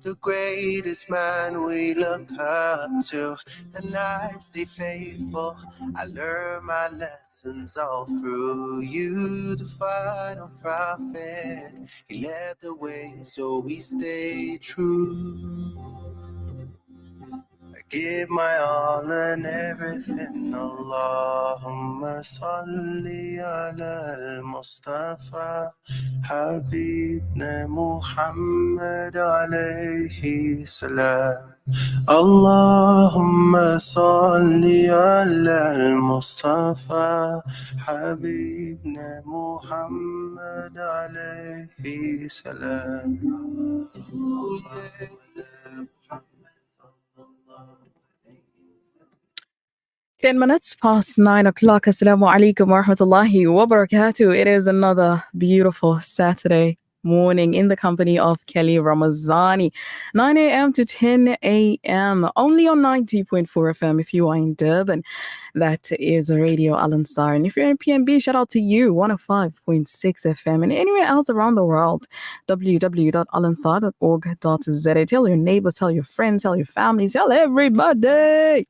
the greatest man we look up to, and I stay faithful. I learn my lessons all through you, the final prophet. He led the way, so we stay true. I give my all and everything. Allahumma salli ala al-Mustafa Habibna Muhammad alayhi salam. Allahumma salli ala al-Mustafa Habibna Muhammad alayhi salam. 10 minutes past 9 o'clock. Assalamu alaikum wa rahmatullahi wa barakatuh. It is another beautiful Saturday morning in the company of Kelly Ramazani. 9 a.m. to 10 a.m. Only on 90.4 FM if you are in Durban. That is Radio Al Ansar. And if you're in PNB, shout out to you, 105.6 FM. And anywhere else around the world, www.alansar.org.za. Tell your neighbors, tell your friends, tell your families, tell everybody.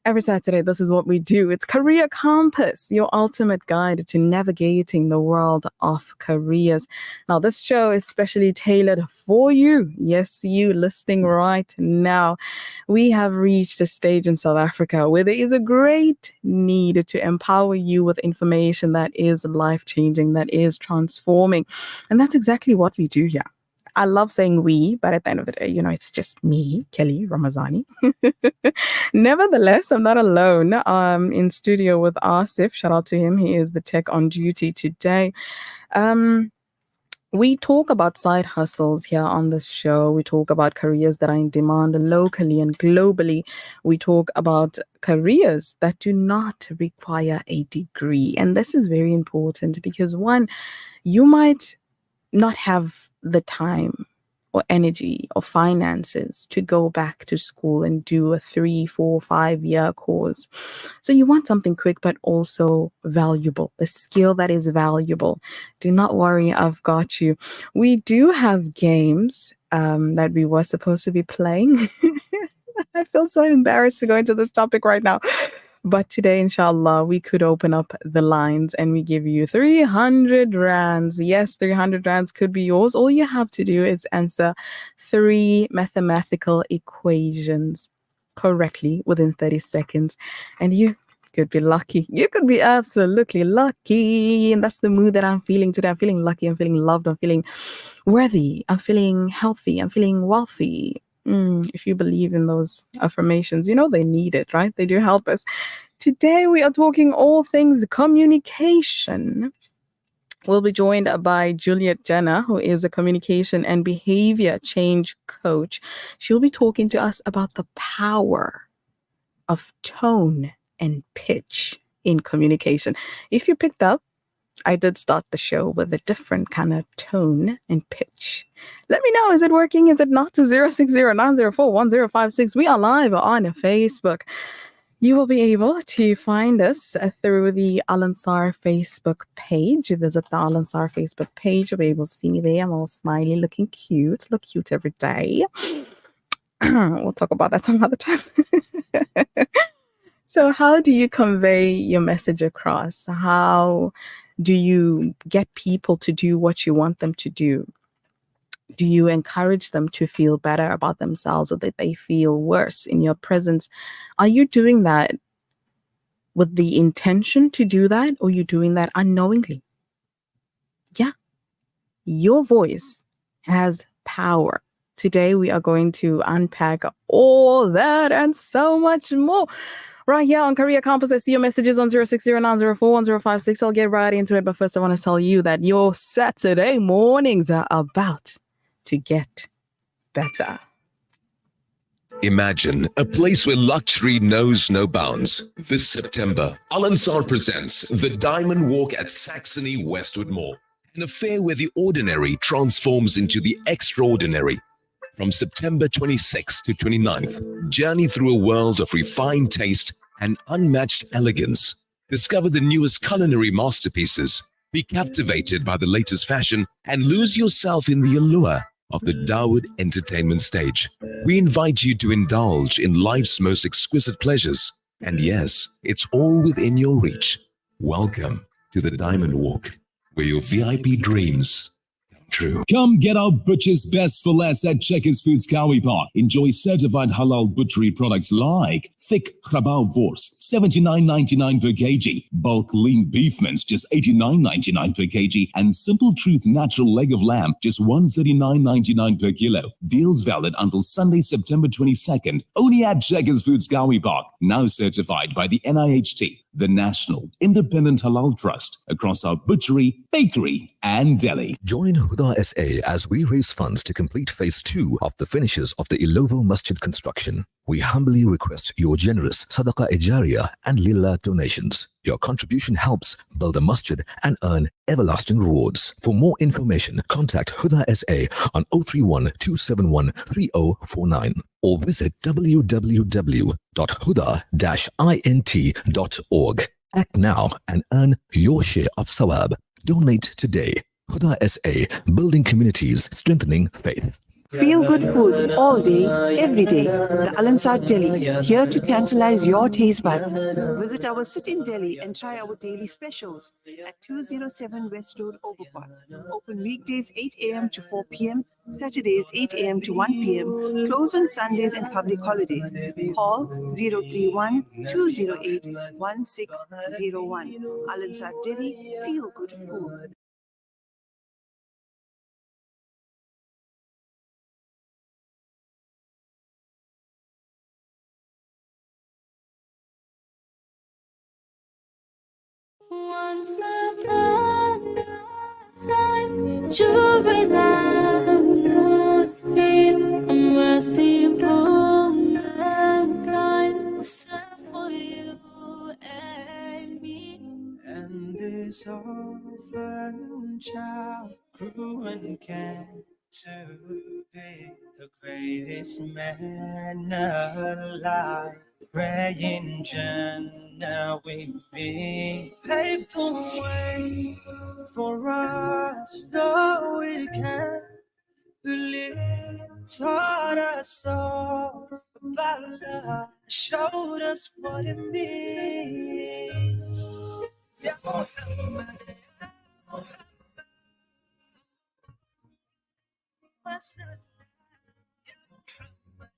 Every Saturday, this is what we do. It's Career Compass, your ultimate guide to navigating the world of careers. Now, this show is specially tailored for you. Yes, you listening right now. We have reached a stage in South Africa where there is a great need to empower you with information that is life-changing, that is transforming. And that's exactly what we do here. I love saying we, but at the end of the day, it's just me, Kelly Ramazani. Nevertheless, I'm not alone. I'm in studio with Asif. Shout out to him. He is the tech on duty today. We talk about side hustles here on this show. We talk about careers that are in demand locally and globally. We talk about careers that do not require a degree. And this is very important because, one, you might not have the time or energy or finances to go back to school and do a 3, 4, 5-year course. So you want something quick, but also valuable, a skill that is valuable. Do not worry, I've got you. We do have games that we were supposed to be playing. I feel so embarrassed to go into this topic right now. But today, inshallah, we could open up the lines and we give you 300 rands. Yes, 300 rands could be yours. All you have to do is answer 3 mathematical equations correctly within 30 seconds. And you could be lucky. You could be absolutely lucky. And that's the mood that I'm feeling today. I'm feeling lucky. I'm feeling loved. I'm feeling worthy. I'm feeling healthy. I'm feeling wealthy. If you believe in those affirmations, they need it, right? They do help us. Today, we are talking all things communication. We'll be joined by Juliet Jenner, who is a communication and behavior change coach. She'll be talking to us about the power of tone and pitch in communication. If you picked up, I did start the show with a different kind of tone and pitch. Let me know, is it working? Is it not? 060-904-1056. We are live on Facebook. You will be able to find us through the Al Ansar Facebook page. Visit the Al Ansar Facebook page. You'll be able to see me there. I'm all smiley, looking cute. Look cute every day. We'll talk about that some other time. So how do you convey your message across? How do you get people to do what you want them to do? Do you encourage them to feel better about themselves or that they feel worse in your presence? Are you doing that with the intention to do that, or are you doing that unknowingly? Yeah. Your voice has power. Today, we are going to unpack all that and so much more. Right here on Career Compass, I see your messages on 060-904-1056. I'll get right into it. But first, I want to tell you that your Saturday mornings are about to get better. Imagine a place where luxury knows no bounds. This September, Al Ansar presents the Diamond Walk at Saxony Westwood Mall, an affair where the ordinary transforms into the extraordinary. From September 26th to 29th, journey through a world of refined taste and unmatched elegance. Discover the newest culinary masterpieces, be captivated by the latest fashion, and lose yourself in the allure of the Dawood Entertainment stage. We invite you to indulge in life's most exquisite pleasures. And yes, it's all within your reach. Welcome to the Diamond Walk, where your VIP dreams come true. Come get our butcher's best for less at Checkers Foods Cowie Park. Enjoy certified halal butchery products like thick krabao boars, $79.99 per kg, bulk lean beef mince, just $89.99 per kg, and Simple Truth natural leg of lamb, just $139.99 per kilo. Deals valid until Sunday, September 22nd, only at Checkers Foods Cowie Park. Now certified by the NIHT, the National Independent Halal Trust, across our butchery, bakery, and deli. Join Huda SA as we raise funds to complete phase 2 of the finishes of the Ilovo Masjid construction. We humbly request your generous Sadaqah Ejariya and Lillah donations. Your contribution helps build a masjid and earn everlasting rewards. For more information, contact Huda SA on 031 271 3049 or visit www.huda-int.org. Act now and earn your share of sawab. Donate today. Huda SA, building communities, strengthening faith. Feel good food all day, every day. The Al-Ansar Deli, here to tantalize your taste buds. Visit our sit-in deli and try our daily specials at 207 West Road, Overport. Open weekdays 8 a.m. to 4 p.m., Saturdays 8 a.m. to 1 p.m., close on Sundays and public holidays. Call 031-208-1601. Al-Ansar Deli, feel good food. Once upon a time, during our faith, a merciful mankind was sent for you and me. And this orphan child grew and came to be the greatest man alive. Praying Jannah we be, paved the way for us, though we can't believe. Taught us all about love, showed us what it means. Ya Muhammad, Ya Muhammad, Wasallam, Ya Muhammad,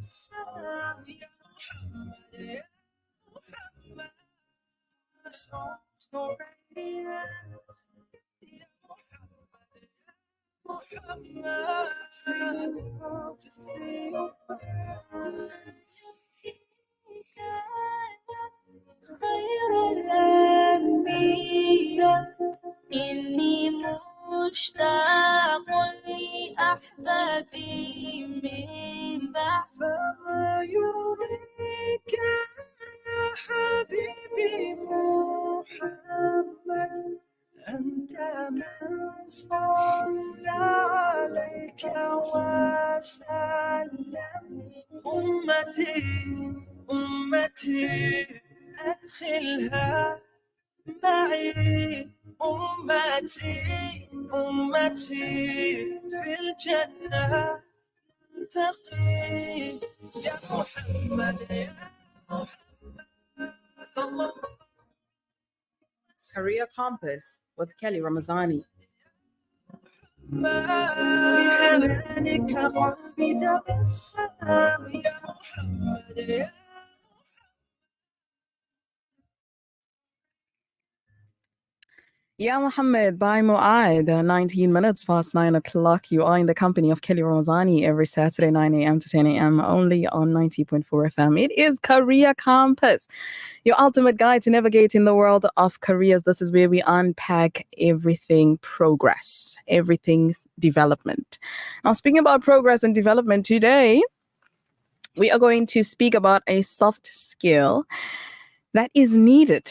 Salam, Ya Muhammad, Ya Muhammad, songs no radiance. Ya Muhammad, Ya Muhammad, to see your face. خير الأنبياء إني مشتاق لأحبابي من بعد. فما يرضيك يا حبيبي محمد، أنت من صلى عليك وسلم. أمتي أمتي أدخلها معي، أمتي أمتي في الجنة نلتقي. يا محمد يا محمد صلى الله. Career Compass with Kelly Ramazani. بحنانك قلبي تبسم. يا محمد يا Ya Muhammad by Mu'aid, 19 minutes past 9 o'clock. You are in the company of Kelly Ramazani every Saturday, 9 a.m. to 10 a.m. only on 90.4 FM. It is Career Compass, your ultimate guide to navigating the world of careers. This is where we unpack everything progress, everything's development. Now, speaking about progress and development today, we are going to speak about a soft skill that is needed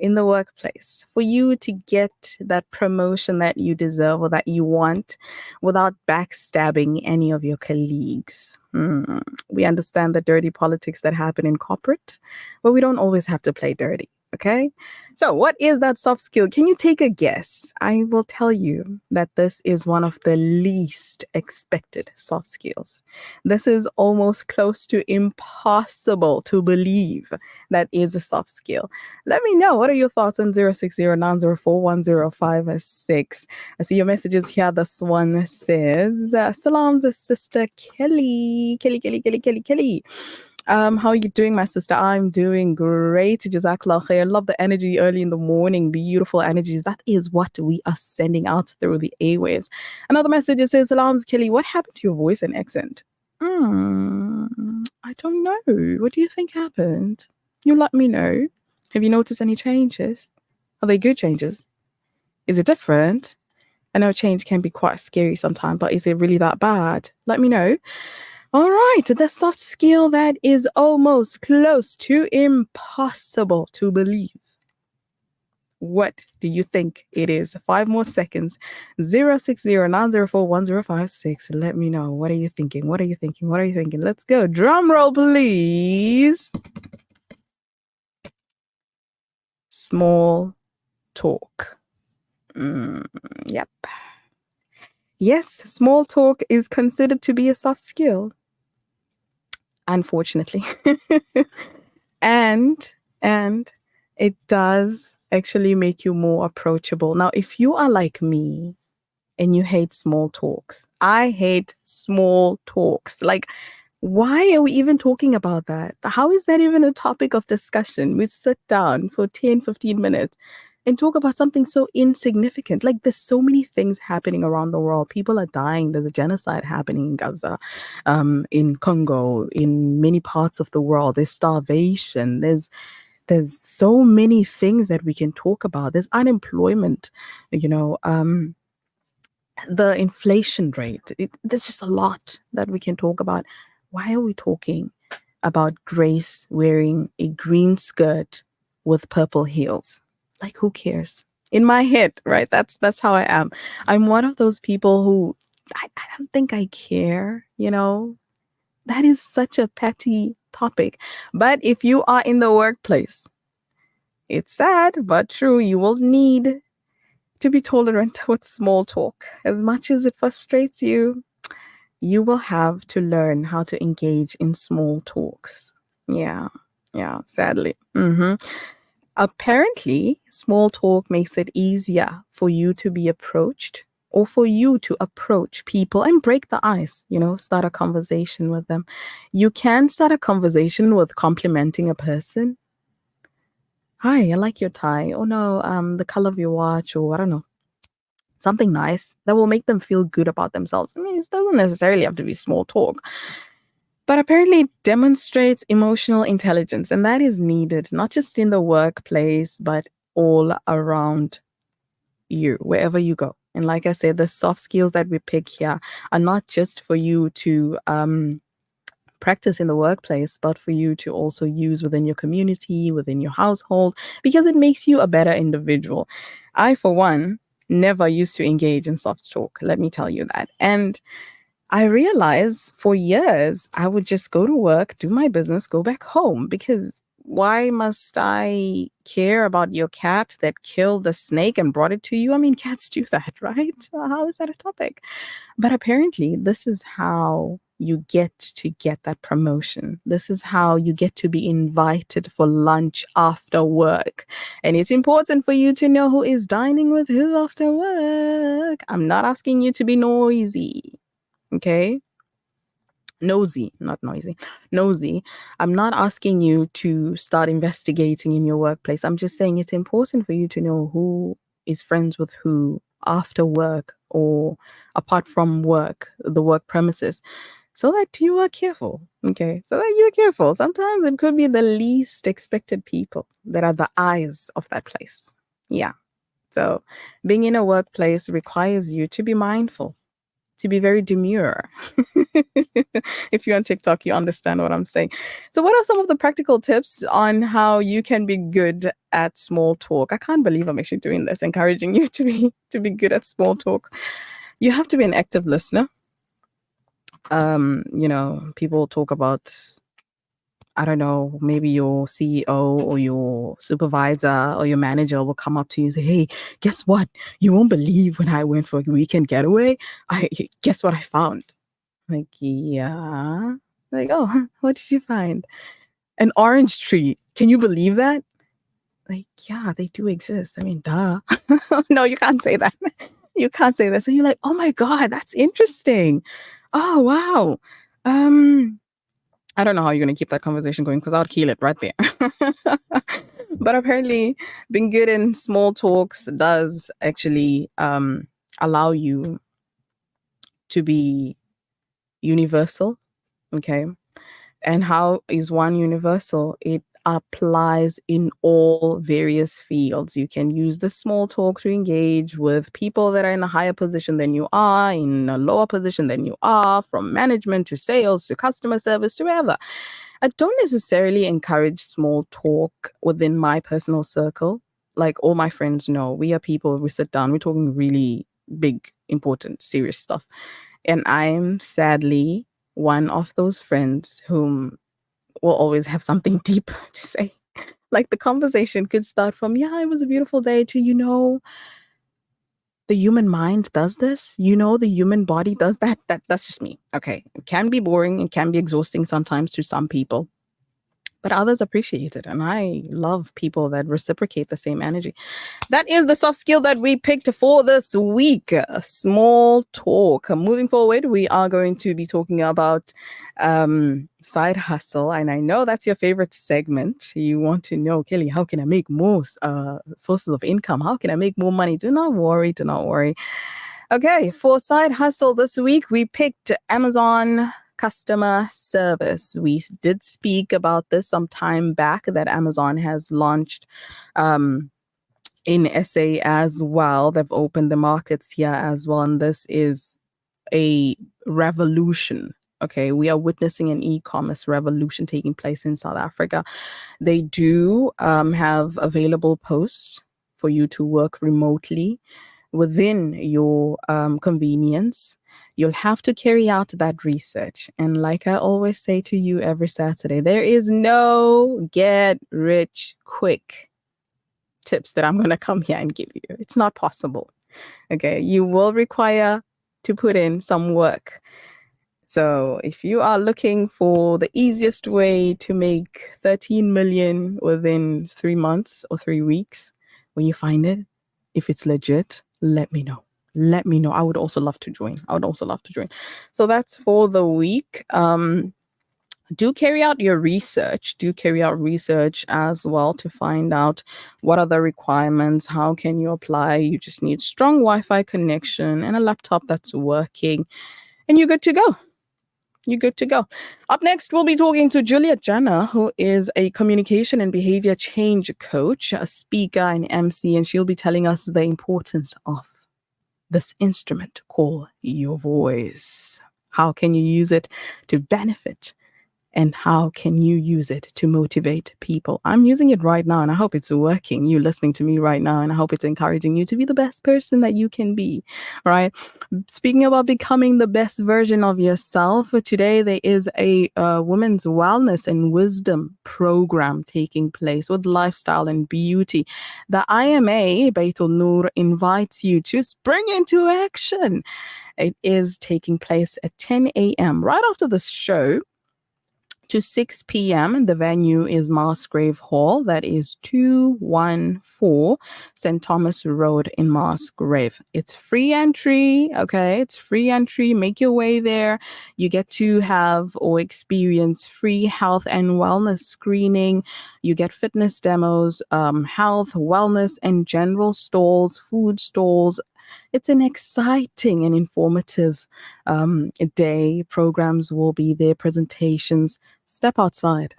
in the workplace for you to get that promotion that you deserve or that you want without backstabbing any of your colleagues. We understand the dirty politics that happen in corporate, but we don't always have to play dirty. Okay. So, what is that soft skill? Can you take a guess? I will tell you that this is one of the least expected soft skills. This is almost close to impossible to believe that is a soft skill. Let me know. What are your thoughts on 0609041056? I see your messages here. This one says, Salams, Sister Kelly. Kelly. How are you doing, my sister? I'm doing great. Jazakallah khair. Love the energy early in the morning. Beautiful energies. That is what we are sending out through the airwaves. Another message says, Salams, Kelly, what happened to your voice and accent? I don't know. What do you think happened? You let me know. Have you noticed any changes? Are they good changes? Is it different? I know change can be quite scary sometimes, but is it really that bad? Let me know. All right, the soft skill that is almost close to impossible to believe. What do you think it is? 5 more seconds. 0609041056. Let me know. What are you thinking? What are you thinking? What are you thinking? Let's go. Drum roll, please. Small talk. Yep. Yes, small talk is considered to be a soft skill. Unfortunately. and it does actually make you more approachable. Now, if you are like me and you hate small talks, I hate small talks. Like, why are we even talking about that? How is that even a topic of discussion? We sit down for 10, 15 minutes and talk about something so insignificant. Like, there's so many things happening around the world. People are dying. There's a genocide happening in Gaza, in Congo, in many parts of the world. There's starvation. There's so many things that we can talk about. There's unemployment, the inflation rate. There's just a lot that we can talk about. Why are we talking about Grace wearing a green skirt with purple heels? Like, who cares? In my head, right? That's how I am. I'm one of those people who I don't think I care, That is such a petty topic. But if you are in the workplace, it's sad but true, you will need to be tolerant with small talk. As much as it frustrates you, you will have to learn how to engage in small talks. Yeah, sadly. Apparently, small talk makes it easier for you to be approached or for you to approach people and break the ice, start a conversation with them. You can start a conversation with complimenting a person. Hi, I like your tie. Oh no, the color of your watch, or I don't know, something nice that will make them feel good about themselves. I mean, it doesn't necessarily have to be small talk, but apparently it demonstrates emotional intelligence, and that is needed not just in the workplace, but all around you, wherever you go. And like I said, the soft skills that we pick here are not just for you to practice in the workplace, but for you to also use within your community, within your household, because it makes you a better individual. I, for one, never used to engage in soft talk. Let me tell you that. And I realized for years, I would just go to work, do my business, go back home, because why must I care about your cat that killed the snake and brought it to you? I mean, cats do that, right? How is that a topic? But apparently, this is how you get that promotion. This is how you get to be invited for lunch after work. And it's important for you to know who is dining with who after work. I'm not asking you to be noisy. Okay? Nosy, not noisy. Nosy. I'm not asking you to start investigating in your workplace. I'm just saying it's important for you to know who is friends with who after work or apart from work, the work premises, so that you are careful. Okay? So that you're careful. Sometimes it could be the least expected people that are the eyes of that place. Yeah. So being in a workplace requires you to be mindful, to be very demure. If you're on TikTok, you understand what I'm saying. So what are some of the practical tips on how you can be good at small talk? I can't believe I'm actually doing this, encouraging you to be good at small talk. You have to be an active listener. People talk about I don't know, maybe your CEO or your supervisor or your manager will come up to you and say, "Hey, guess what? You won't believe when I went for a weekend getaway. Guess what I found?" Like, yeah. Like, oh, what did you find? An orange tree. Can you believe that? Like, yeah, they do exist. I mean, duh. No, you can't say that. You can't say that. So you're like, oh my God, that's interesting. Oh, wow. I don't know how you're going to keep that conversation going because I'll kill it right there. But apparently, being good in small talks does actually allow you to be universal. Okay. And how is one universal? It applies in all various fields. You can use the small talk to engage with people that are in a higher position than you are, in a lower position than you are, from management to sales to customer service to wherever. I don't necessarily encourage small talk within my personal circle. Like all my friends know, we are people, we sit down, we're talking really big, important, serious stuff. And I'm sadly one of those friends whom will always have something deep to say. Like the conversation could start from, yeah, it was a beautiful day, to, the human mind does this, the human body does that. That's just me. Okay. It can be boring, it can be exhausting sometimes to some people, but others appreciate it. And I love people that reciprocate the same energy. That is the soft skill that we picked for this week. Small talk. Moving forward, we are going to be talking about side hustle. And I know that's your favorite segment. You want to know, Kelly, how can I make more sources of income? How can I make more money? Do not worry. Do not worry. Okay, for side hustle this week, we picked Amazon customer service. We did speak about this some time back that Amazon has launched in SA as well. They've opened the markets here as well. And this is a revolution. Okay, we are witnessing an e-commerce revolution taking place in South Africa. They do have available posts for you to work remotely within your convenience. You'll have to carry out that research. And like I always say to you every Saturday, there is no get rich quick tips that I'm going to come here and give you. It's not possible. Okay. You will require to put in some work. So if you are looking for the easiest way to make 13 million within 3 months or 3 weeks, when you find it, if it's legit, let me know. Let me know. I would also love to join. So that's for the week. Do carry out your research. Do carry out research as well to find out what are the requirements. How can you apply? You just need strong Wi-Fi connection and a laptop that's working, and you're good to go. You're good to go. Up next, we'll be talking to Juliet Jenner, who is a communication and behavior change coach, a speaker, and MC, and she'll be telling us the importance of this instrument called your voice. How can you use it to benefit? And how can you use it to motivate people? I'm using it right now, and I hope it's working. You're listening to me right now, and I hope it's encouraging you to be the best person that you can be, right? Speaking about becoming the best version of yourself, today there is a women's wellness and wisdom program taking place with lifestyle and beauty. The IMA, Baitul Noor, invites you to spring into action. It is taking place at 10 a.m. right after this show to 6 p.m. The venue is Musgrave Hall. That is 214 St. Thomas Road in Musgrave. It's free entry. Okay. It's free entry. Make your way there. You get to have or experience free health and wellness screening. You get fitness demos, health, wellness, and general stalls, food stalls. It's an exciting and informative day. Programs will be there, presentations. Step outside.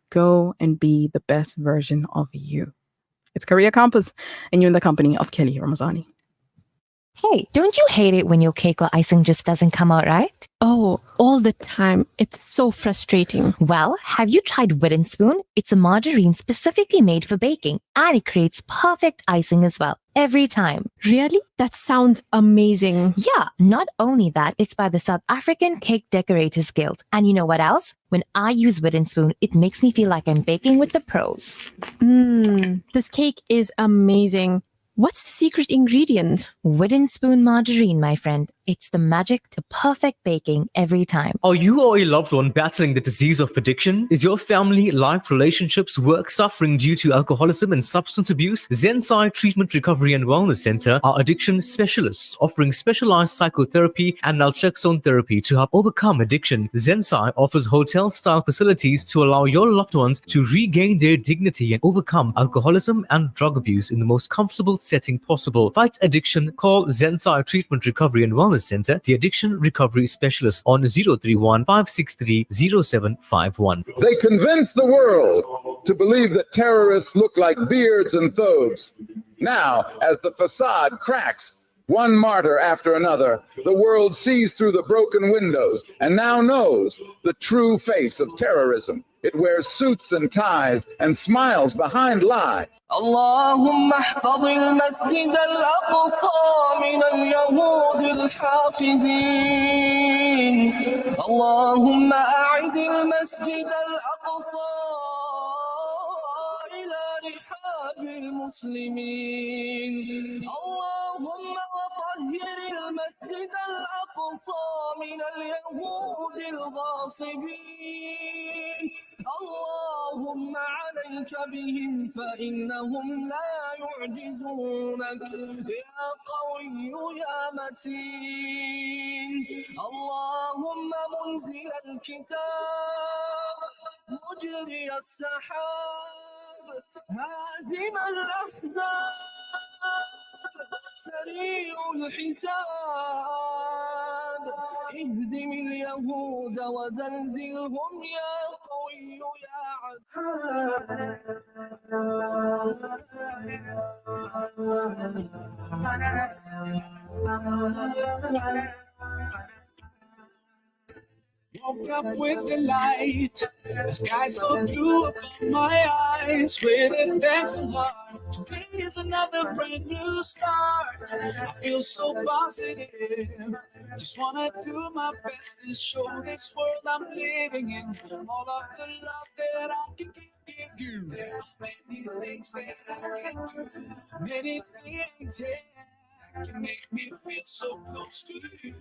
Go and be the best version of you. It's Career Compass, and you're in the company of Kelly Ramazani. Hey, don't you hate it when your cake or icing just doesn't come out right? Oh, all the time. It's so frustrating. Well, have you tried Wooden Spoon? It's a margarine specifically made for baking, and it creates perfect icing as well, every time. Really? That sounds amazing. Yeah, not only that, it's by the South African Cake Decorators Guild. And you know what else? When I use Wooden Spoon, it makes me feel like I'm baking with the pros. This cake is amazing. What's the secret ingredient? Wooden Spoon margarine, my friend. It's the magic to perfect baking every time. Are you or a loved one battling the disease of addiction? Is your family, life, relationships, work suffering due to alcoholism and substance abuse? Zensai Treatment Recovery and Wellness Center are addiction specialists offering specialized psychotherapy and naltrexone therapy to help overcome addiction. Zensai offers hotel-style facilities to allow your loved ones to regain their dignity and overcome alcoholism and drug abuse in the most comfortable setting possible. Fight addiction. Call Zensai Treatment Recovery and Wellness Center, the addiction recovery specialist on 031 563 0751. They convinced the world to believe that terrorists look like beards and thobes. Now, as the facade cracks, one martyr after another, the world sees through the broken windows and now knows the true face of terrorism. It wears suits and ties and smiles behind lies. اللهم احفظ المسجد الأقصى من اليهود الحاقدين اللهم أعد المسجد الأقصى إلى رحاب المسلمين اللهم وطهر المسجد الأقصى من اليهود الغاصبين اللهم عليك بهم فإنهم لا يعجزونك يا قوي يا متين اللهم منزل الكتاب مجري السحاب هازم الأحزاب سريع الحساب اهزم اليهود وزلزلهم يا قوي يا Woke up with the light, the sky so blue above my eyes, with a thankful heart. Today is another brand new start. I feel so positive. Just wanna do my best to show this world I'm living in all of the love that I can give you. There are many things that I can do, many things that can make me feel so close to you.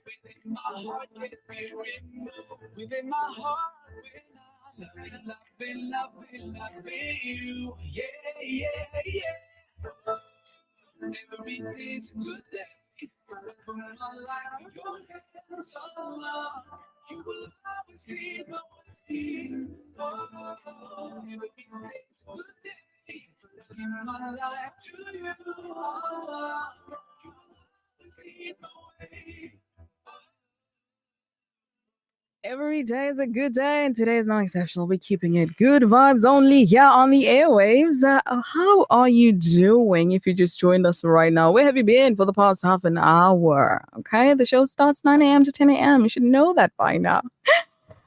Within my heart can be removed. Within my heart, when I loving you. Yeah. Every day's a good day. Put my life in your hands, Allah. You will always lead my way. Every day's a good day. Give my life to you, Allah. You will always lead my way. Every day is a good day, and today is not exceptional. We're keeping it good vibes only here on the airwaves. How are you doing if you just joined us right now? Where have you been for the past half an hour? Okay, the show starts 9 a.m. to 10 a.m. You should know that by now.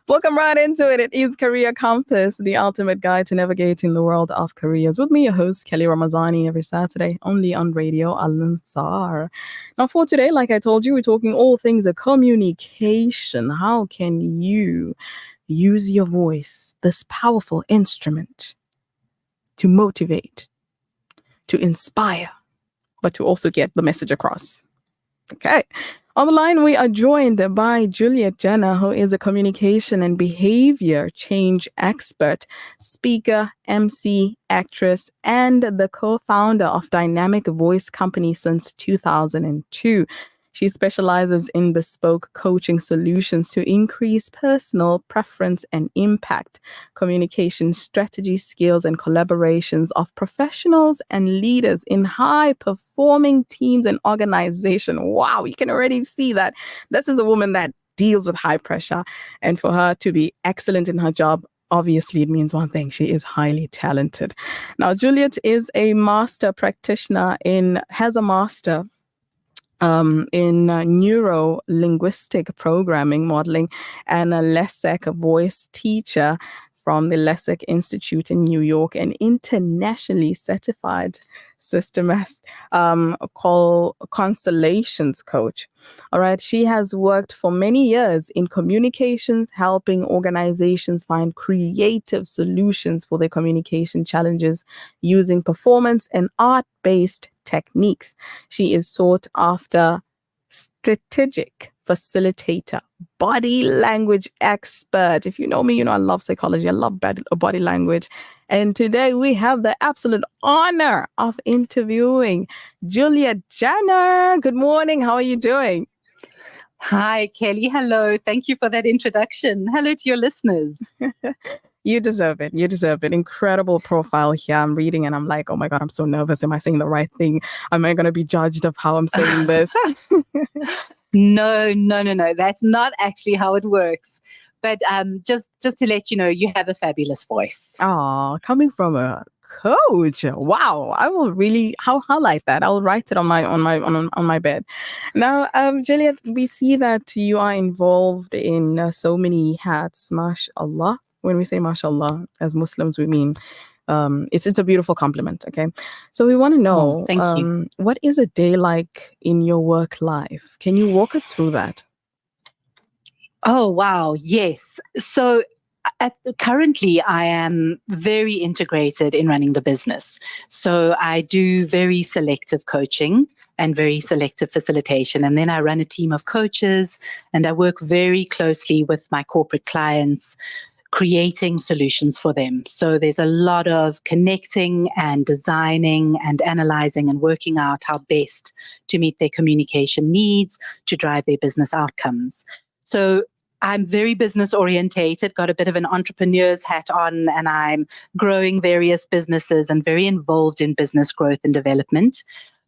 Welcome right into it. It is Career Compass, the ultimate guide to navigating the world of careers. With me, your host, Kelly Ramazani, every Saturday, only on Radio Al-Ansar. Now, for today, like I told you, we're talking all things of communication. How can you use your voice, this powerful instrument, to motivate, to inspire, but to also get the message across? Okay. On the line, we are joined by Juliet Jenner, who is a communication and behavior change expert, speaker, MC, actress, and the co-founder of Dynamic Voice Company since 2002. She specializes in bespoke coaching solutions to increase personal preference and impact, communication strategy skills, and collaborations of professionals and leaders in high-performing teams and organizations. Wow, you can already see that this is a woman that deals with high pressure, and for her to be excellent in her job obviously it means one thing. She is highly talented. Now, Juliet is a master practitioner has a master in neuro-linguistic programming modeling and a LESEC voice teacher from the LESEC Institute in New York, an internationally certified systems called constellations coach. All right. She has worked for many years in communications, helping organizations find creative solutions for their communication challenges using performance and art-based techniques. She is sought after strategic facilitator, body language expert. If you know me, you know I love psychology. I love body language. And today we have the absolute honor of interviewing Juliet Jenner. Good morning. How are you doing? Hi, Kelly. Hello. Thank you for that introduction. Hello to your listeners. You deserve it. You deserve it. Incredible profile here. I'm reading and I'm like, oh my God, I'm so nervous. Am I saying the right thing? Am I going to be judged of how I'm saying this? No. That's not actually how it works. But just to let you know, you have a fabulous voice. Oh, coming from a coach. Wow. I will really highlight that. I'll write it on my bed. Now, Juliet, we see that you are involved in so many hats, mashallah. When we say mashallah, as Muslims, we mean it's a beautiful compliment. Okay. So we want to know, thank you. What is a day like in your work life? Can you walk us through that? Oh, wow. Yes. So currently, I am very integrated in running the business. So I do very selective coaching and very selective facilitation. And then I run a team of coaches and I work very closely with my corporate clients, creating solutions for them. So there's a lot of connecting and designing and analyzing and working out how best to meet their communication needs to drive their business outcomes. So I'm very business orientated, got a bit of an entrepreneur's hat on, and I'm growing various businesses and very involved in business growth and development.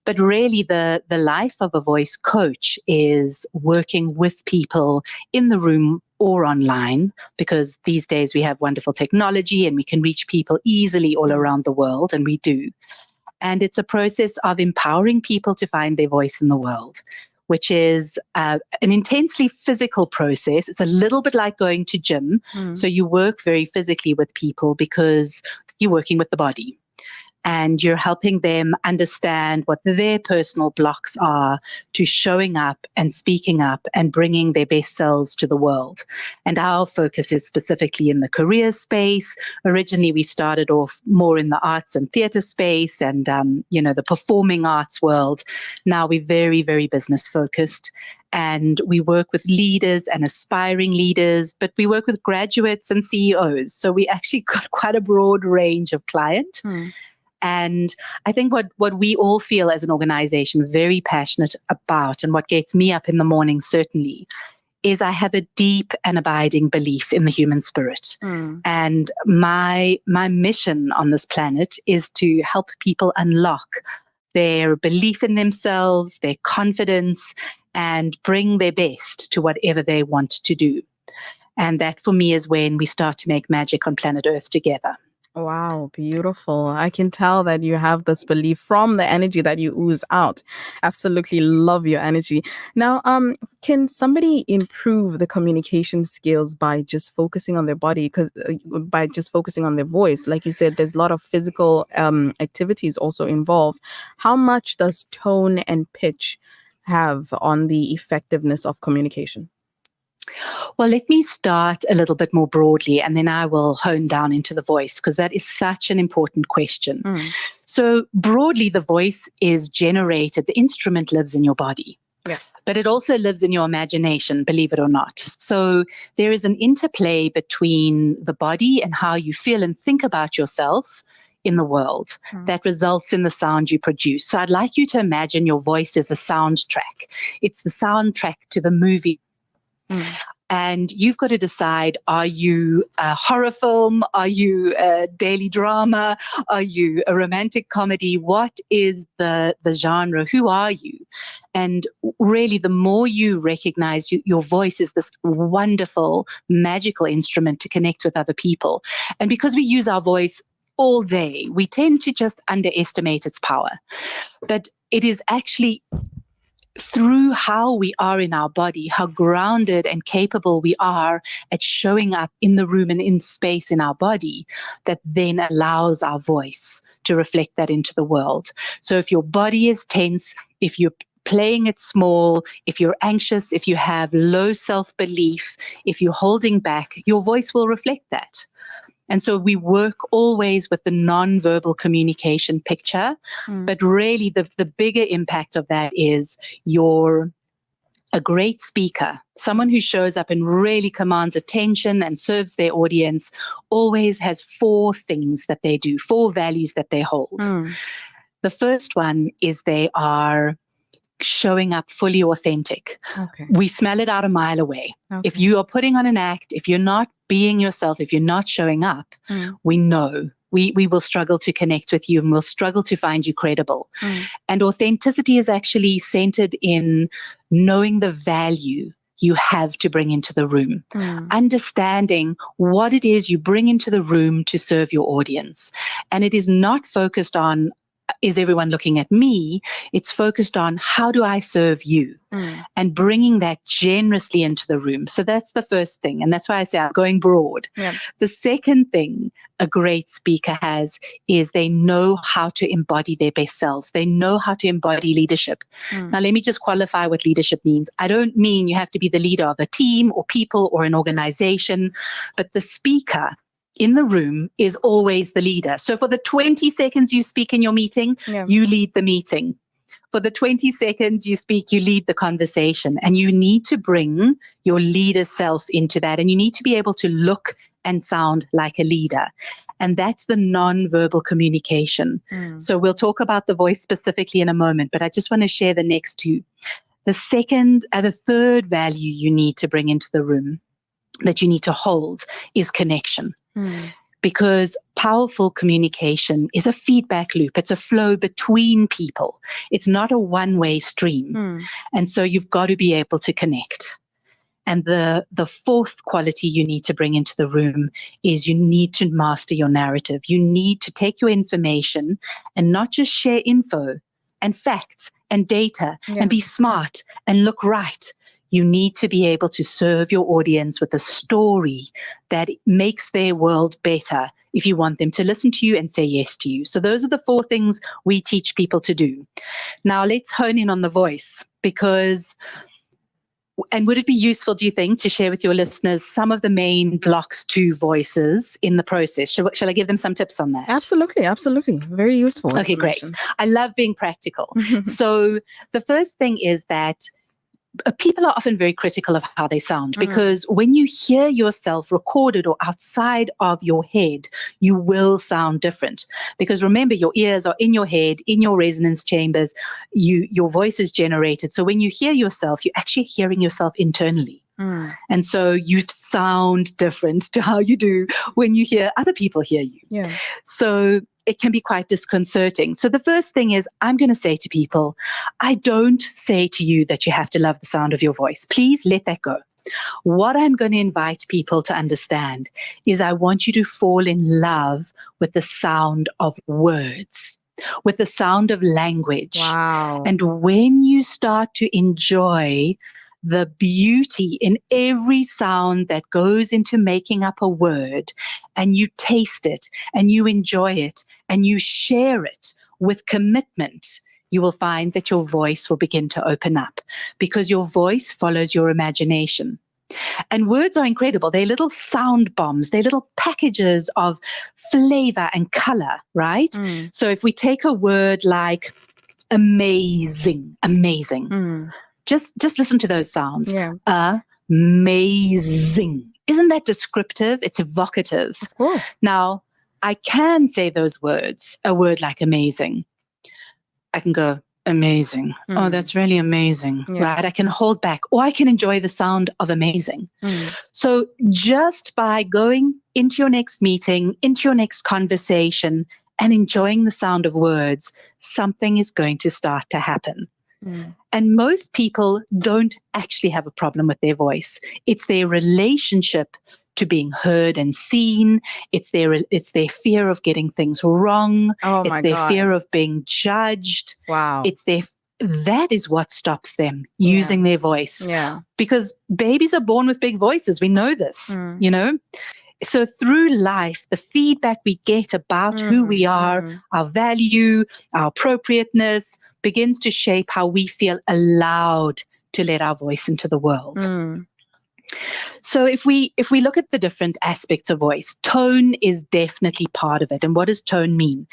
But really the life of a voice coach is working with people in the room or online, because these days we have wonderful technology and we can reach people easily all around the world, and we do. And it's a process of empowering people to find their voice in the world, which is an intensely physical process. It's a little bit like going to gym. So you work very physically with people because you're working with the body. And you're helping them understand what their personal blocks are to showing up and speaking up and bringing their best selves to the world. And our focus is specifically in the career space. Originally, we started off more in the arts and theater space and, the performing arts world. Now we're very, very business focused. And we work with leaders and aspiring leaders, but we work with graduates and CEOs. So we actually got quite a broad range of client. And I think what we all feel as an organization very passionate about, and what gets me up in the morning certainly, is I have a deep and abiding belief in the human spirit. And my mission on this planet is to help people unlock their belief in themselves, their confidence, and bring their best to whatever they want to do. And that for me is when we start to make magic on planet Earth together. Wow, beautiful. I can tell that you have this belief from the energy that you ooze out. Absolutely love your energy. Now, can somebody improve the communication skills by just focusing on their body, by just focusing on their voice? Like you said, there's a lot of physical activities also involved. How much does tone and pitch have on the effectiveness of communication? Well, let me start a little bit more broadly, and then I will hone down into the voice, because that is such an important question. So broadly, the voice is generated, the instrument lives in your body. Yeah. But it also lives in your imagination, believe it or not. So there is an interplay between the body and how you feel and think about yourself in the world that results in the sound you produce. So I'd like you to imagine your voice as a soundtrack. It's the soundtrack to the movie. And you've got to decide, are you a horror film? Are you a daily drama? Are you a romantic comedy? What is the genre? Who are you? And really, the more you recognize your voice is this wonderful, magical instrument to connect with other people. And because we use our voice all day, we tend to just underestimate its power. But it is actually through how we are in our body, how grounded and capable we are at showing up in the room and in space in our body, that then allows our voice to reflect that into the world. So if your body is tense, if you're playing it small, if you're anxious, if you have low self-belief, if you're holding back, your voice will reflect that. And so we work always with the non-verbal communication picture, but really the bigger impact of that is you're a great speaker, someone who shows up and really commands attention and serves their audience, always has 4 things that they do, 4 values that they hold. The first one is they are showing up fully authentic. Okay. We smell it out a mile away. Okay. If you are putting on an act, if you're not being yourself, if you're not showing up, we know. We will struggle to connect with you and we'll struggle to find you credible. And authenticity is actually centered in knowing the value you have to bring into the room, understanding what it is you bring into the room to serve your audience. And it is not focused on, is everyone looking at me? It's focused on, how do I serve you? And bringing that generously into the room. So that's the first thing. And that's why I say I'm going broad. Yeah. The second thing a great speaker has is they know how to embody their best selves. They know how to embody leadership. Now, let me just qualify what leadership means. I don't mean you have to be the leader of a team or people or an organization, but the speaker in the room is always the leader. So for the 20 seconds you speak in your meeting, you lead the meeting. For the 20 seconds you speak, you lead the conversation. And you need to bring your leader self into that. And you need to be able to look and sound like a leader. And that's the non-verbal communication. So we'll talk about the voice specifically in a moment, but I just want to share the next 2. The third value you need to bring into the room, that you need to hold, is connection. Because powerful communication is a feedback loop. It's a flow between people. It's not a one-way stream. And so you've got to be able to connect. And the fourth quality you need to bring into the room is you need to master your narrative. You need to take your information and not just share info and facts and data and be smart and look right. You need to be able to serve your audience with a story that makes their world better if you want them to listen to you and say yes to you. So those are the 4 things we teach people to do. Now let's hone in on the voice, because, and would it be useful, do you think, to share with your listeners some of the main blocks to voices in the process? Shall I give them some tips on that? Absolutely, absolutely. Very useful. Okay, great. I love being practical. So the first thing is that people are often very critical of how they sound, because when you hear yourself recorded or outside of your head, you will sound different. Because remember, your ears are in your head, in your resonance chambers, your voice is generated. So when you hear yourself, you're actually hearing yourself internally. And so you sound different to how you do when you hear other people hear you. So it can be quite disconcerting. So the first thing is, I'm going to say to people, I don't say to you that you have to love the sound of your voice. Please let that go. What I'm going to invite people to understand is I want you to fall in love with the sound of words, with the sound of language. Wow. And when you start to enjoy the beauty in every sound that goes into making up a word, and you taste it and you enjoy it and you share it with commitment, you will find that your voice will begin to open up, because your voice follows your imagination. And words are incredible. They're little sound bombs. They're little packages of flavor and color, right? So if we take a word like amazing, just listen to those sounds. Amazing. Isn't that descriptive? It's evocative. Of course. Now, I can say those words, a word like amazing. I can go, amazing. Oh, that's really amazing. Yeah. Right? I can hold back, or I can enjoy the sound of amazing. So just by going into your next meeting, into your next conversation, and enjoying the sound of words, something is going to start to happen. And most people don't actually have a problem with their voice. It's their relationship to being heard and seen. It's their fear of getting things wrong. Oh It's my their God. fear of being judged. Wow. That is what stops them using their voice. Yeah. Because babies are born with big voices. We know this, you know? So through life, the feedback we get about who we are, our value, our appropriateness, begins to shape how we feel allowed to let our voice into the world. So if we look at the different aspects of voice, tone is definitely part of it. And what does tone mean?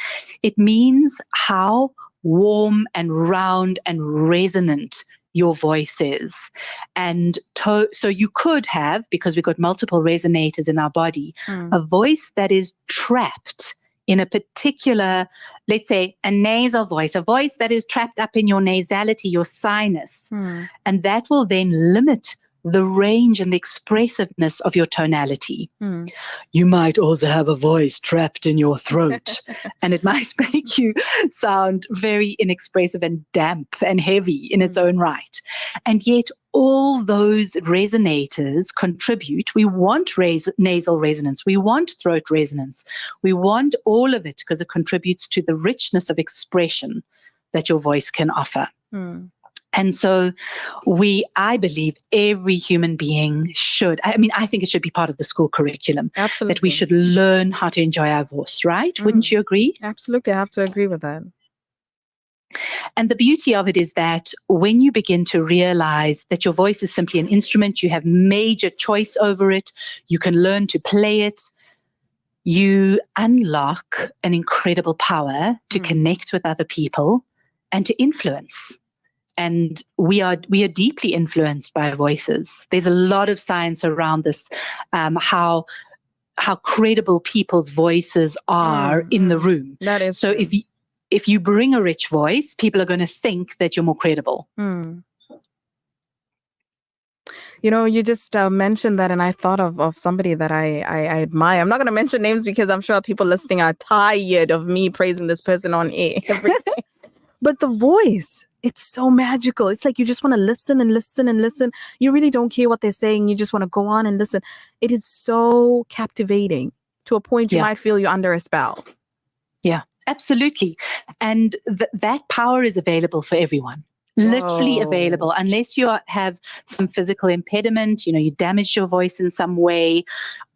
It means how warm and round and resonant your voice is. And so you could have, because we've got multiple resonators in our body, a voice that is trapped in a particular, let's say, a nasal voice, a voice that is trapped up in your nasality, your sinus. And that will then limit the range and the expressiveness of your tonality. You might also have a voice trapped in your throat, and it might make you sound very inexpressive and damp and heavy in its own right. And yet all those resonators contribute. We want nasal resonance. We want throat resonance. We want all of it because it contributes to the richness of expression that your voice can offer. And so I believe every human being should, I think it should be part of the school curriculum. Absolutely. That we should learn how to enjoy our voice, right? Wouldn't you agree? Absolutely. I have to agree with that. And the beauty of it is that when you begin to realize that your voice is simply an instrument, you have major choice over it, you can learn to play it, you unlock an incredible power to connect with other people and to influence. And we are deeply influenced by voices. There's a lot of science around this, how credible people's voices are in the room. That is so. true. If you bring a rich voice, people are going to think that you're more credible. You know, you just mentioned that, and I thought of somebody that I admire. I'm not going to mention names because I'm sure people listening are tired of me praising this person on air every day. But the voice, it's so magical. It's like you just want to listen and listen and listen. You really don't care what they're saying. You just want to go on and listen. It is so captivating to a point you might feel you're under a spell. Yeah, absolutely. And that power is available for everyone. Literally available, unless you have some physical impediment, you damage your voice in some way.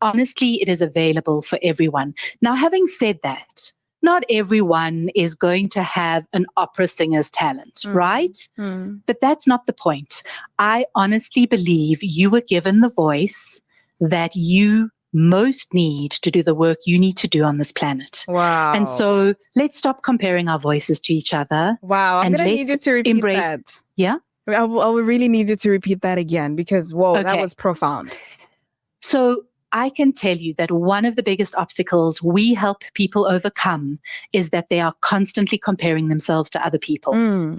Honestly, it is available for everyone. Now, having said that, not everyone is going to have an opera singer's talent, right? But that's not the point. I honestly believe you were given the voice that you most need to do the work you need to do on this planet. Wow. And so let's stop comparing our voices to each other. Wow. I'm going to need you to repeat that. Yeah? I will really need you to repeat that again because, that was profound. So I can tell you that one of the biggest obstacles we help people overcome is that they are constantly comparing themselves to other people.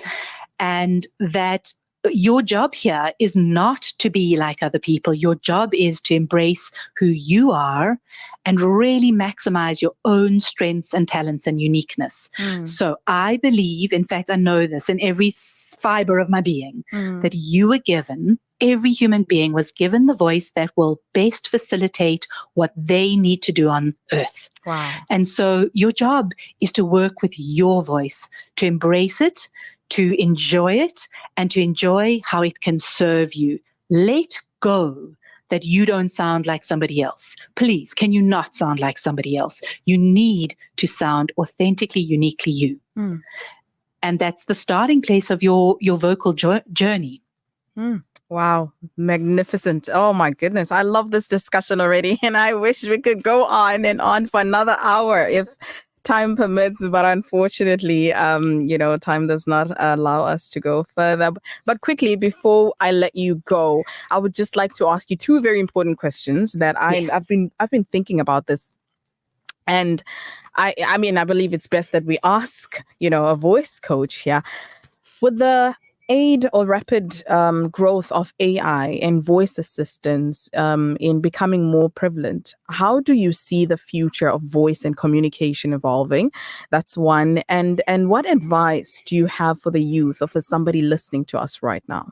And that your job here is not to be like other people. Your job is to embrace who you are and really maximize your own strengths and talents and uniqueness. So I believe, in fact, I know this in every fiber of my being, that you were given, every human being was given the voice that will best facilitate what they need to do on earth. Wow. And so your job is to work with your voice, to embrace it, to enjoy it, and to enjoy how it can serve you. Let go that you don't sound like somebody else. Please, can you not sound like somebody else? You need to sound authentically, uniquely you. And that's the starting place of your vocal journey. Wow. Magnificent. Oh my goodness. I love this discussion already. And I wish we could go on and on for another hour if time permits, but unfortunately, time does not allow us to go further. But quickly, before I let you go, I would just like to ask you two very important questions that I've been thinking about this. And I believe it's best that we ask, a voice coach here. With the aid or rapid growth of AI and voice assistance in becoming more prevalent, how do you see the future of voice and communication evolving? That's one. And what advice do you have for the youth or for somebody listening to us right now?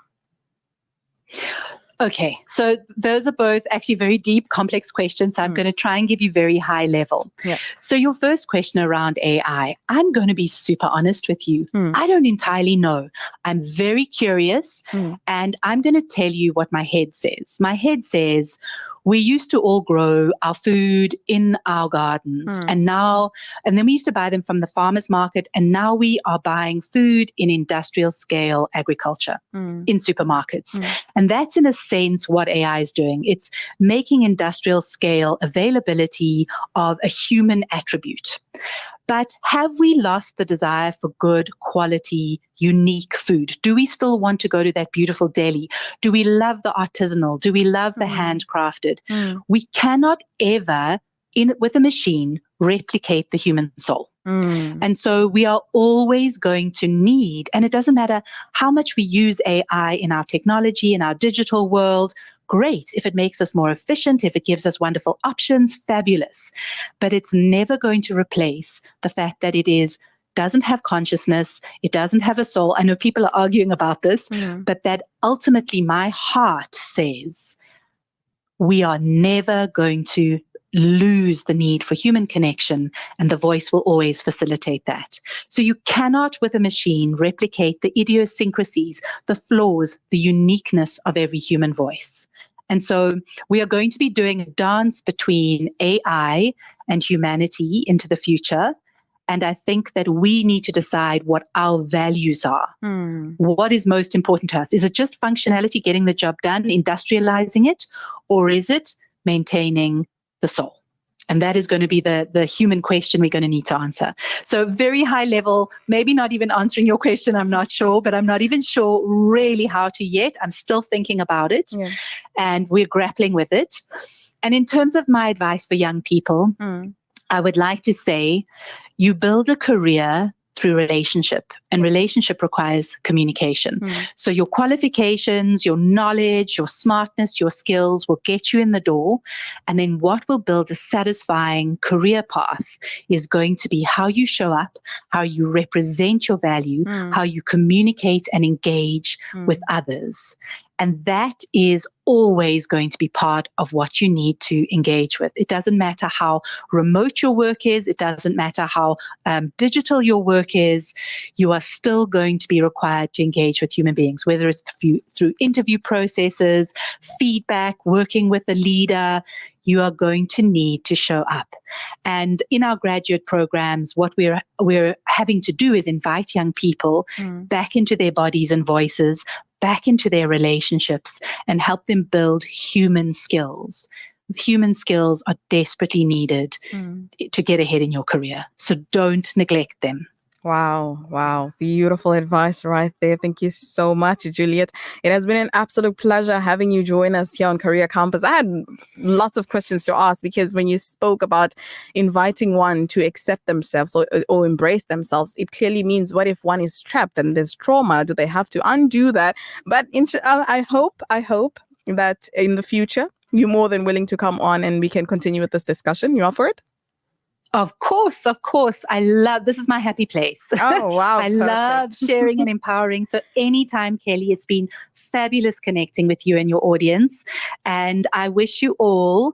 Okay, so those are both actually very deep, complex questions. So I'm going to try and give you very high level. Yeah. So your first question around AI, I'm going to be super honest with you. I don't entirely know. I'm very curious, and I'm going to tell you what my head says. My head says, we used to all grow our food in our gardens, and then we used to buy them from the farmer's market, and now we are buying food in industrial scale agriculture in supermarkets. And that's in a sense what AI is doing. It's making industrial scale availability of a human attribute. But have we lost the desire for good quality, unique food? Do we still want to go to that beautiful deli? Do we love the artisanal? Do we love the handcrafted? We cannot ever, with a machine, replicate the human soul. And so we are always going to need, and it doesn't matter how much we use AI in our technology, in our digital world, great. If it makes us more efficient, if it gives us wonderful options, fabulous. But it's never going to replace the fact that it doesn't have consciousness, it doesn't have a soul. I know people are arguing about this, but that ultimately my heart says we are never going to lose the need for human connection, and the voice will always facilitate that. So you cannot, with a machine, replicate the idiosyncrasies, the flaws, the uniqueness of every human voice. And so we are going to be doing a dance between AI and humanity into the future. And I think that we need to decide what our values are. What is most important to us? Is it just functionality, getting the job done, industrializing it, or is it maintaining the soul? And that is going to be the human question we're going to need to answer. So very high level, maybe not even answering your question, I'm not sure, but I'm not even sure really how to yet. I'm still thinking about it, and we're grappling with it. And in terms of my advice for young people, I would like to say you build a career through relationship, and relationship requires communication. So your qualifications, your knowledge, your smartness, your skills will get you in the door. And then what will build a satisfying career path is going to be how you show up, how you represent your value, how you communicate and engage with others. And that is always going to be part of what you need to engage with. It doesn't matter how remote your work is. It doesn't matter how digital your work is. You are still going to be required to engage with human beings, whether it's through interview processes, feedback, working with a leader. You are going to need to show up. And in our graduate programs, what we're having to do is invite young people back into their bodies and voices, back into their relationships, and help them build human skills. Human skills are desperately needed to get ahead in your career. So don't neglect them. Wow. Beautiful advice right there. Thank you so much, Juliet. It has been an absolute pleasure having you join us here on Career Campus. I had lots of questions to ask, because when you spoke about inviting one to accept themselves or embrace themselves, it clearly means, what if one is trapped and there's trauma? Do they have to undo that? But I hope that in the future, you're more than willing to come on and we can continue with this discussion. You up for it? Of course. This is my happy place. Oh, wow. I love sharing and empowering. So anytime, Kelly, it's been fabulous connecting with you and your audience. And I wish you all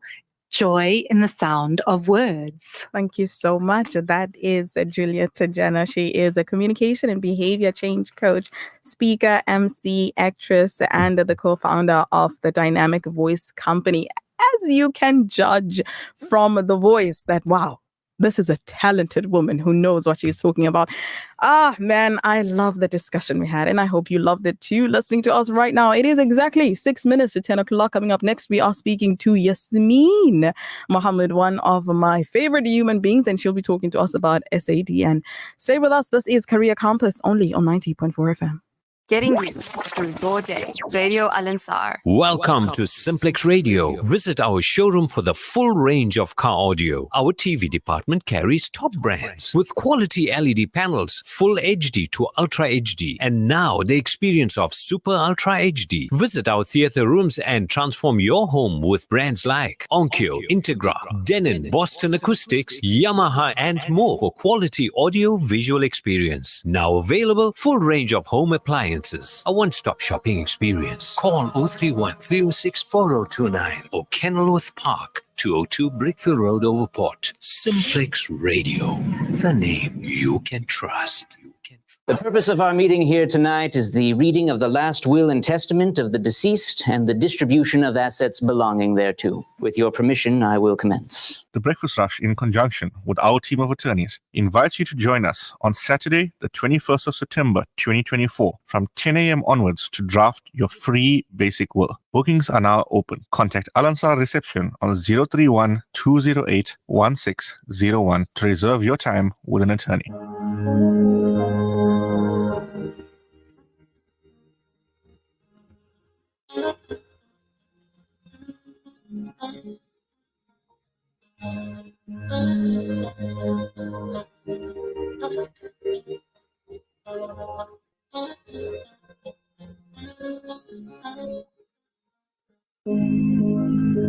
joy in the sound of words. Thank you so much. That is Juliet Tajana. She is a communication and behavior change coach, speaker, MC, actress, and the co-founder of the Dynamic Voice Company. As you can judge from the voice that, wow, this is a talented woman who knows what she's talking about. Man, I love the discussion we had, and I hope you loved it too, listening to us right now. It is exactly 6 minutes to 10 o'clock. Coming up next, we are speaking to Yasmin Mohammed, one of my favorite human beings, and she'll be talking to us about SAD. And stay with us. This is Career Campus, only on 90.4 FM. Getting you through your day. Radio Al Ansar. Welcome to Simplex Radio. Visit our showroom for the full range of car audio. Our TV department carries top brands with quality LED panels, full HD to Ultra HD, and now the experience of Super Ultra HD. Visit our theater rooms and transform your home with brands like Onkyo, Integra, Denon, Boston Acoustics, Yamaha, and more for quality audio visual experience. Now available, full range of home appliances. A one-stop shopping experience. Call 031 306 4029 or Kenilworth Park, 202 Brickfield Road, Overport. Simplex Radio, the name you can trust. The purpose of our meeting here tonight is the reading of the last will and testament of the deceased and the distribution of assets belonging thereto. With your permission, I will commence. The Breakfast Rush, in conjunction with our team of attorneys, invites you to join us on Saturday, the 21st of September, 2024, from 10 a.m. onwards to draft your free basic will. Bookings are now open. Contact Al Ansar Reception on 031 208 1601 to reserve your time with an attorney.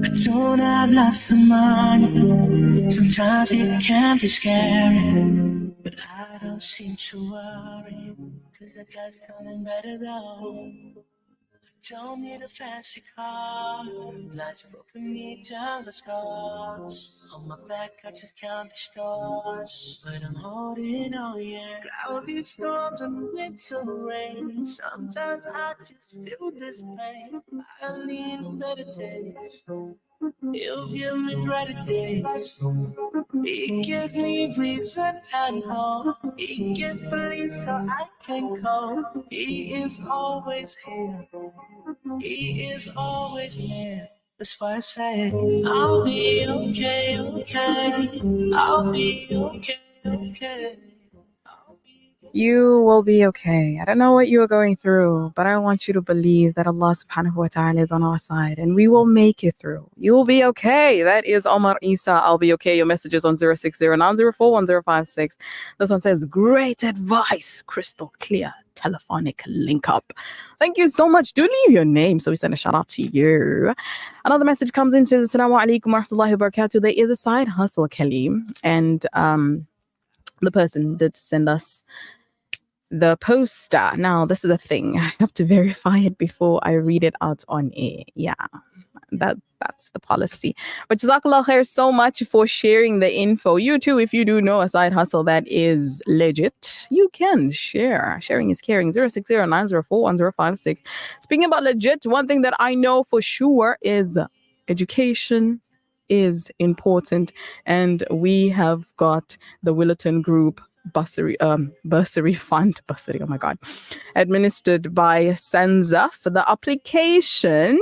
I don't have lots of money. Sometimes it can be scary, but I don't seem to worry, 'cause the guy's coming better though. I don't need a fancy car. Life's broken me down the scars. On my back I just count the stars, but I'm holding on, yeah. Cloudy storms and winter rain. Sometimes I just feel this pain. I need better days. He'll give me brighter days. He gives me reason and hope. He gives belief so I can cope. He is always here. He is always here. That's why I say I'll be okay, okay. I'll be okay, okay. You will be okay. I don't know what you are going through, but I want you to believe that Allah subhanahu wa ta'ala is on our side and we will make it through. You will be okay. That is Omar Isa. I'll be okay. Your messages on 060-904-1056. This one says, great advice. Crystal clear. Telephonic link up. Thank you so much. Do leave your name so we send a shout out to you. Another message comes in, says, Assalamu alaikum wa rahmatullahi wa barakatuh. There is a side hustle, Kelly, and the person did send us the poster. Now, this is a thing. I have to verify it before I read it out on air. Yeah, that's the policy. But Jazakallah khair so much for sharing the info. You too, if you do know a side hustle that is legit, you can share. Sharing is caring. 060-904-1056. Speaking about legit, one thing that I know for sure is education is important. And we have got the Willerton Group bursary fund, oh my God, administered by Sanzaf. The application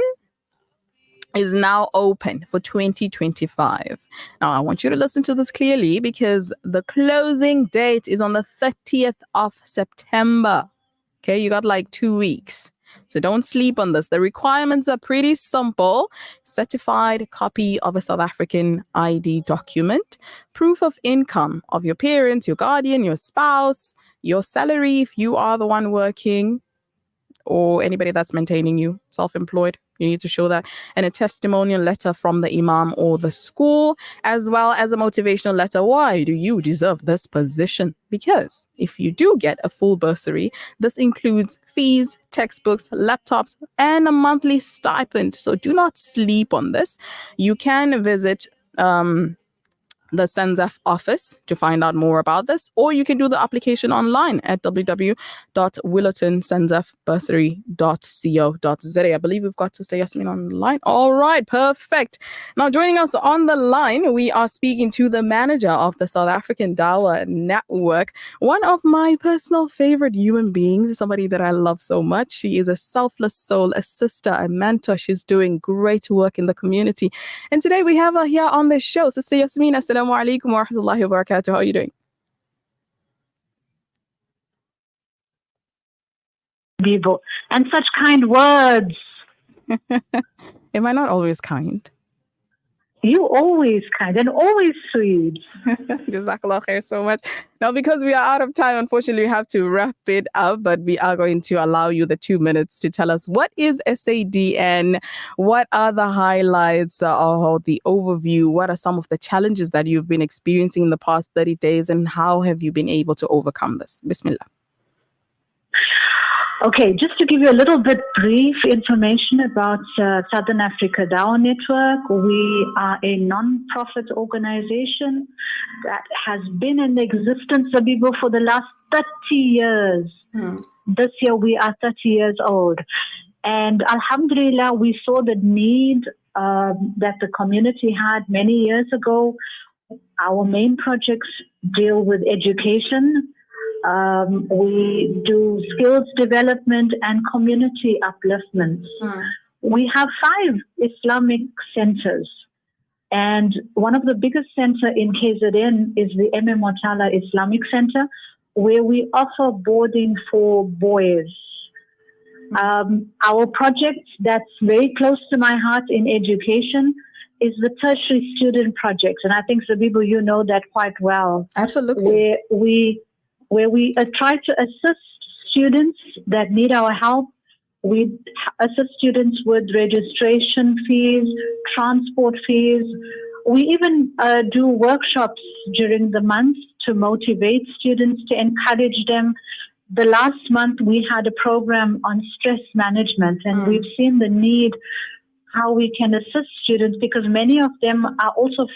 is now open for 2025. Now, I want you to listen to this clearly because the closing date is on the 30th of September. Okay, you got like 2 weeks. So don't sleep on this. The requirements are pretty simple. Certified copy of a South African ID document, proof of income of your parents, your guardian, your spouse, your salary if you are the one working, or anybody that's maintaining you, self-employed. You need to show that. And a testimonial letter from the imam or the school, as well as a motivational letter. Why do you deserve this position? Because if you do get a full bursary, this includes fees, textbooks, laptops, and a monthly stipend. So do not sleep on this. You can visit the Sanzaf office to find out more about this, or you can do the application online at www.willertonsanzafbursary.co.za. I believe we've got Sister Yasmin on the line. All right, perfect. Now joining us on the line, we are speaking to the manager of the South African Dawah Network, one of my personal favorite human beings, somebody that I love so much. She is a selfless soul, a sister, a mentor. She's doing great work in the community. And today we have her here on the show. Sister Yasmin, assalamu alaikum wa rahmatullahi wa barakatuh. How are you doing? Bibo, and such kind words. Am I not always kind? You always kind and always sweet. Jazakallah khair so much. Now, because we are out of time, unfortunately, we have to wrap it up, but we are going to allow you the 2 minutes to tell us what is SADN, what are the highlights or the overview, what are some of the challenges that you've been experiencing in the past 30 days, and how have you been able to overcome this? Bismillah. Okay, just to give you a little bit brief information about Southern Africa Dawah Network, we are a non-profit organization that has been in existence, Abibo, for the last 30 years. This year we are 30 years old. And Alhamdulillah, we saw the need that the community had many years ago. Our main projects deal with education. We do skills development and community upliftment. We have 5 Islamic centers, and one of the biggest centers in KZN is the Motala Islamic Center, where we offer boarding for boys. Our project that's very close to my heart in education is the tertiary student project, and I think, Zabibu, you know that quite well. Absolutely. Where we try to assist students that need our help. We assist students with registration fees, transport fees. We even do workshops during the month to motivate students, to encourage them. The last month we had a program on stress management, and we've seen the need, how we can assist students, because many of them are also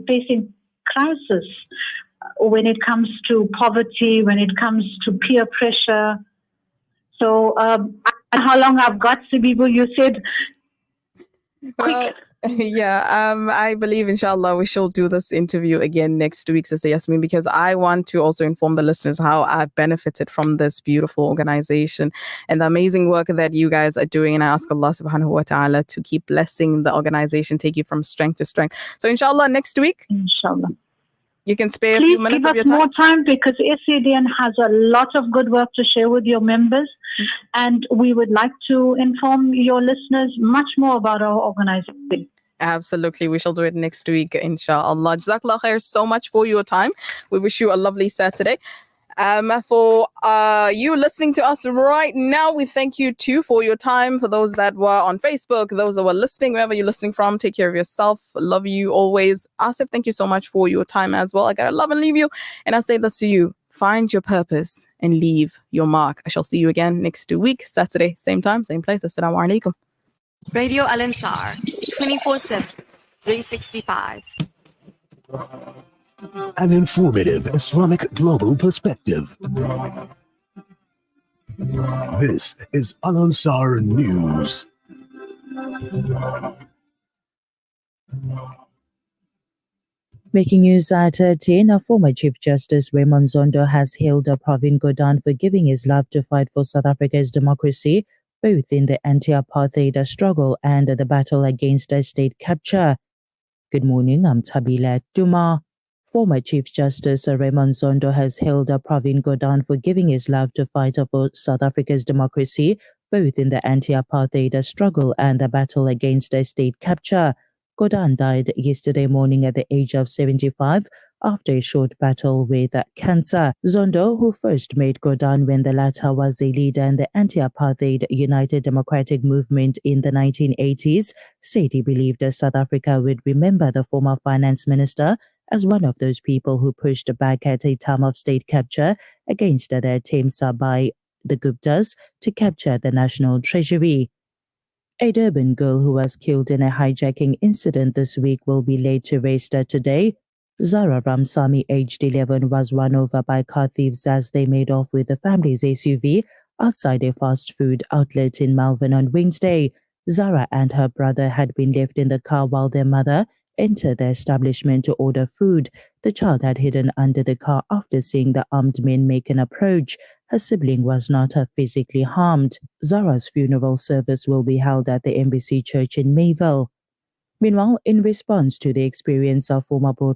facing crisis when it comes to poverty, when it comes to peer pressure. So how long I've got, Sibibu? You said quick. I believe, inshallah, we shall do this interview again next week, Sister Yasmin, because I want to also inform the listeners how I've benefited from this beautiful organization and the amazing work that you guys are doing. And I ask Allah subhanahu wa ta'ala to keep blessing the organization, take you from strength to strength. So inshallah, next week, inshallah, you can spare Please a few minutes give of your us time. more time, because SADN has a lot of good work to share with your members. And we would like to inform your listeners much more about our organization. Absolutely. We shall do it next week, inshallah. Jazakallah khair so much for your time. We wish you a lovely Saturday. For you listening to us right now, we thank you too for your time. For those that were on Facebook, those that were listening, wherever you're listening from, take care of yourself. Love you always. Asif, thank you so much for your time as well. I gotta love and leave you. And I say this to you: find your purpose and leave your mark. I shall see you again next week, Saturday, same time, same place. Assalamu alaikum. Radio Al Ansar, 24/7, 365. An informative Islamic global perspective. This is Al Ansar News. Making news at 10, former Chief Justice Raymond Zondo has hailed Pravin Gordhan for giving his life to fight for South Africa's democracy, both in the anti-apartheid struggle and the battle against state capture. Good morning, I'm Tabila Duma. Former Chief Justice Raymond Zondo has hailed Pravin Gordhan for giving his life to fight for South Africa's democracy, both in the anti-apartheid struggle and the battle against state capture. Gordhan died yesterday morning at the age of 75 after a short battle with cancer. Zondo, who first met Gordhan when the latter was a leader in the anti-apartheid United Democratic Movement in the 1980s, said he believed South Africa would remember the former finance minister as one of those people who pushed back at a time of state capture against the attempts by the Guptas to capture the national treasury. A Durban girl who was killed in a hijacking incident this week will be laid to rest today. Zara Ramazani, aged 11, was run over by car thieves as they made off with the family's SUV outside a fast food outlet in Malvern on Wednesday. Zara and her brother had been left in the car while their mother entered the establishment to order food. The child had hidden under the car after seeing the armed men make an approach. Her sibling was not physically harmed. Zara's funeral service will be held at the Embassy Church in Mayville. Meanwhile, in response to the experience of former broadcaster